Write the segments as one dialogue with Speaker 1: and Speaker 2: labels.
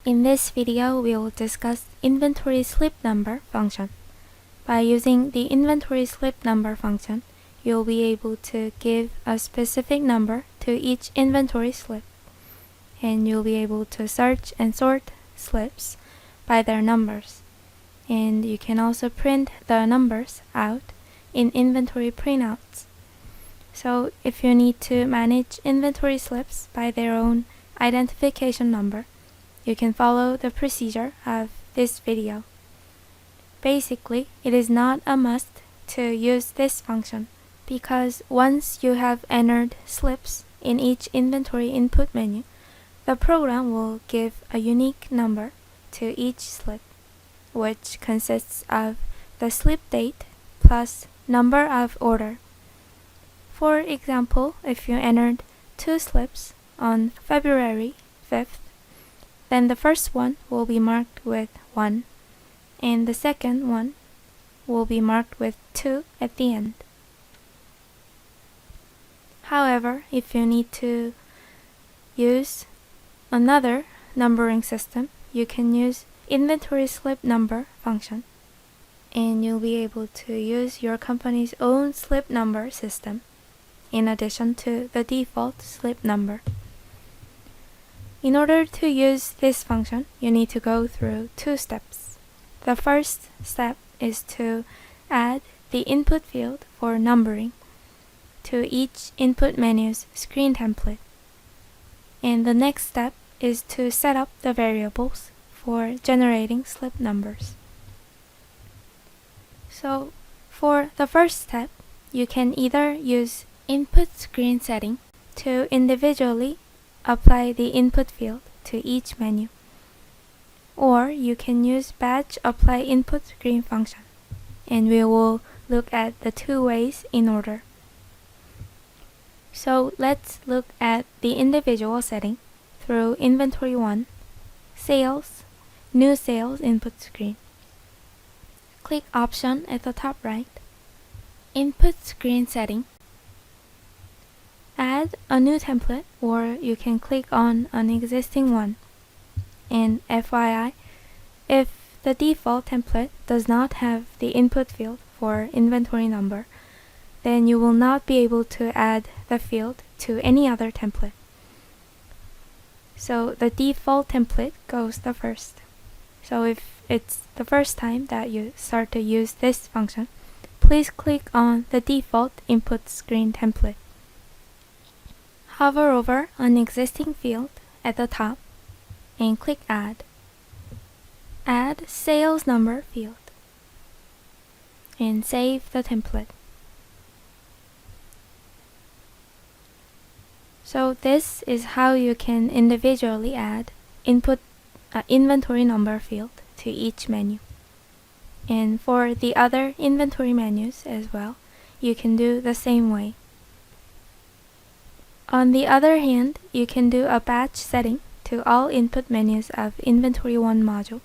Speaker 1: In this video, we will discuss inventory slip number function. By using the inventory slip number function, you'll be able to give a specific number to each inventory slip, and you'll be able to search and sort slips by their numbers. And you can also print the numbers out in inventory printouts. So if you need to manage inventory slips by their own identification number, you can follow the procedure of this video. Basically, it is not a must to use this function because once you have entered slips in each inventory input menu, the program will give a unique number to each slip, which consists of the slip date plus number of order. For example, if you entered 2 slips on February 5th, then the first one will be marked with 1, and the second one will be marked with 2 at the end. However, if you need to use another numbering system, you can use inventory slip number function, and you'll be able to use your company's own slip number system in addition to the default slip number. In order to use this function, you need to go through 2 steps. The first step is to add the input field for numbering to each input menu's screen template. And the next step is to set up the variables for generating slip numbers. So for the first step, you can either use input screen setting to individually apply the input field to each menu, or you can use batch apply input screen function, and we will look at the 2 ways in order. So let's look at the individual setting through Inventory 1, Sales, New Sales input screen. Click Option at the top right, Input Screen Setting. Add a new template, or you can click on an existing one. And FYI, if the default template does not have the input field for inventory number, then you will not be able to add the field to any other template. So the default template goes the first. So if it's the first time that you start to use this function, please click on the default input screen template. Hover over an existing field at the top and click Add. Add Sales Number field and save the template. So this is how you can individually add inventory number field to each menu. And for the other inventory menus as well, you can do the same way. On the other hand, you can do a batch setting to all input menus of Inventory 1 module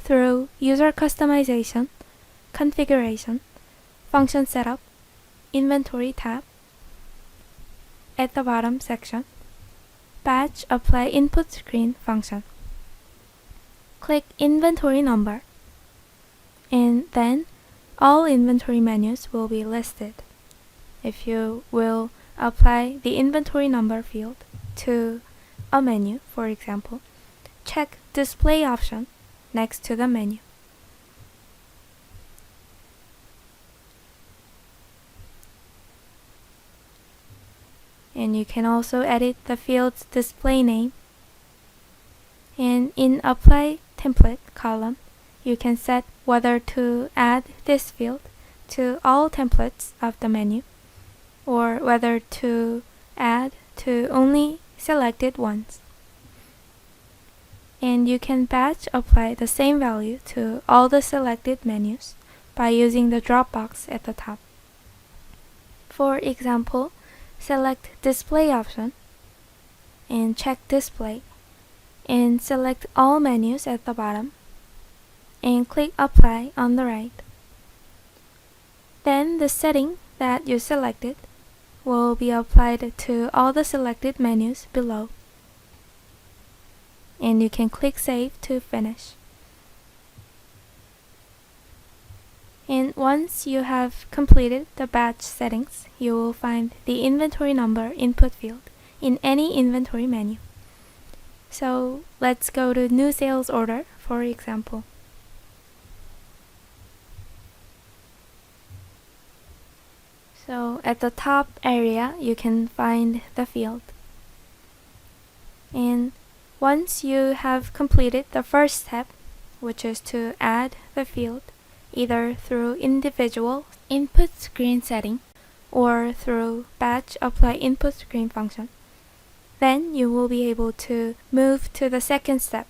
Speaker 1: through User Customization, Configuration, Function Setup, Inventory tab. At the bottom section, Batch Apply Input Screen function. Click Inventory Number, and then all inventory menus will be listed. If you will apply the inventory number field to a menu, for example, check Display option next to the menu. And you can also edit the field's display name. And in Apply Template column, you can set whether to add this field to all templates of the menu, or whether to add to only selected ones. And you can batch apply the same value to all the selected menus by using the drop box at the top. For example, select Display option and check Display, and select all menus at the bottom and click Apply on the right. Then the setting that you selected will be applied to all the selected menus below. and you can click Save to finish. And once you have completed the batch settings, you will find the inventory number input field in any inventory menu. So let's go to new sales order, for example. So at the top area, you can find the field. And once you have completed the first step, which is to add the field, either through individual input screen setting or through batch apply input screen function, then you will be able to move to the second step,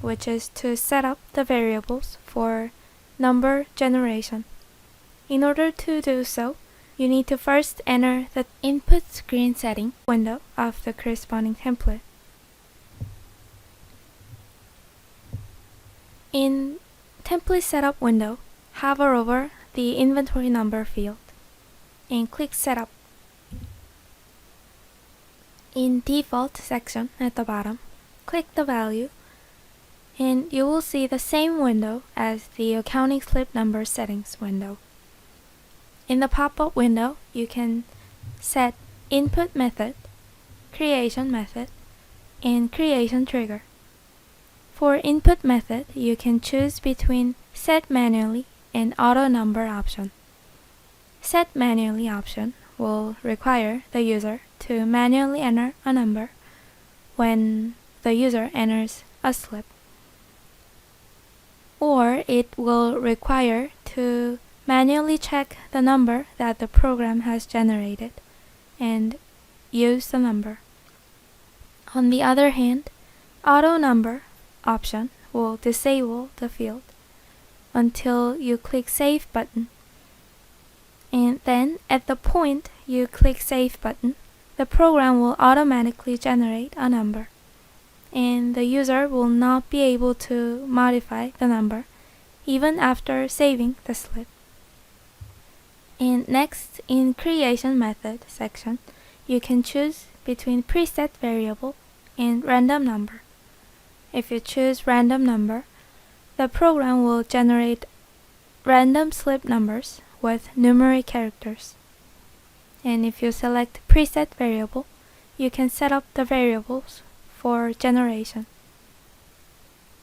Speaker 1: which is to set up the variables for number generation. In order to do so, you need to first enter the input screen setting window of the corresponding template. In template setup window, hover over the inventory number field and click setup. In default section at the bottom, click the value and you will see the same window as the accounting slip number settings window. In the pop-up window, you can set input method, creation method, and creation trigger. For input method, you can choose between set manually and auto number option. Set manually option will require the user to manually enter a number when the user enters a slip, or it will require to manually check the number that the program has generated and use the number. On the other hand, auto number option will disable the field until you click Save button. And then at the point you click Save button, the program will automatically generate a number, and the user will not be able to modify the number even after saving the slip. And next, in creation method section, you can choose between preset variable and random number. If you choose random number, the program will generate random slip numbers with numeric characters. And if you select preset variable, you can set up the variables for generation.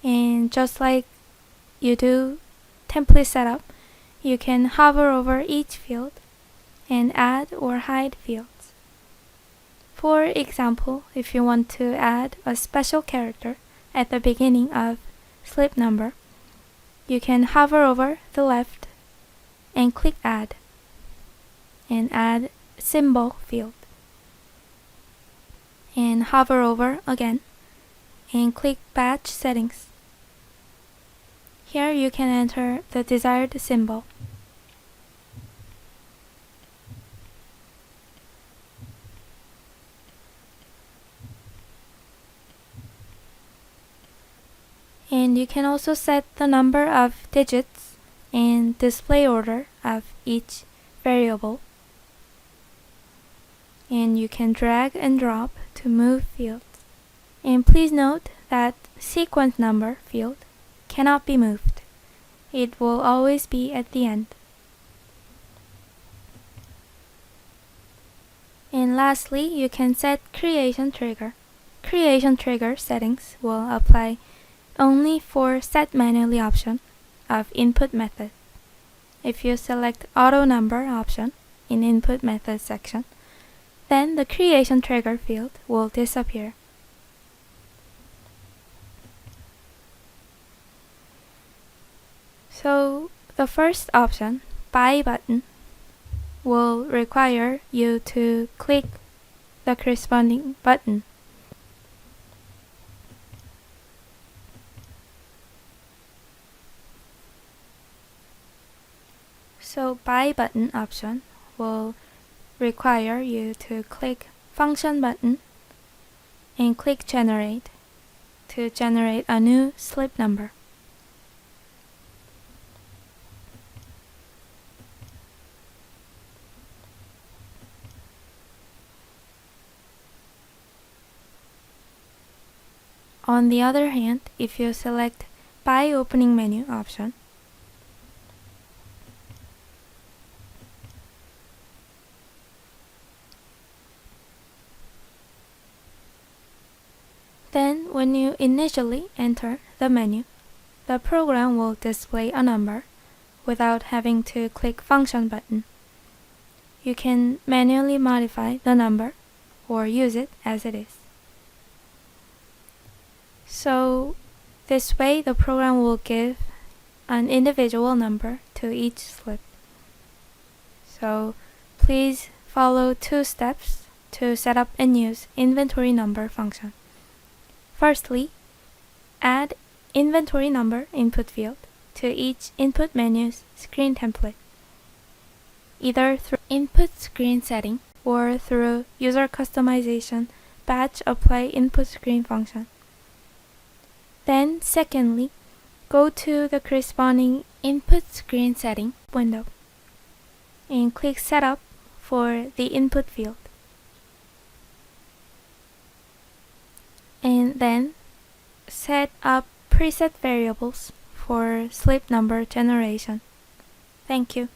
Speaker 1: And just like you do template setup, you can hover over each field and add or hide fields. For example, if you want to add a special character at the beginning of slip number, you can hover over the left and click Add and add symbol field, and hover over again and click Batch Settings. Here you can enter the desired symbol. And you can also set the number of digits and display order of each variable. And you can drag and drop to move fields. And please note that sequence number field cannot be moved. It will always be at the end. And lastly, you can set creation trigger. Creation trigger settings will apply only for set manually option of input method. If you select auto number option in input method section, then the creation trigger field will disappear. So the first option, Buy button, will require you to click the corresponding button. So Buy button option will require you to click Function button and click Generate to generate a new slip number. On the other hand, if you select By Opening Menu option, then when you initially enter the menu, the program will display a number without having to click Function button. You can manually modify the number or use it as it is. So this way the program will give an individual number to each slip. So please follow 2 steps to set up and use inventory number function. Firstly, add inventory number input field to each input menu's screen template, either through input screen setting or through UserCustomization batch apply input screen function. Then secondly, go to the corresponding input screen setting window and click Setup for the input field. And then set up preset variables for slip number generation. Thank you.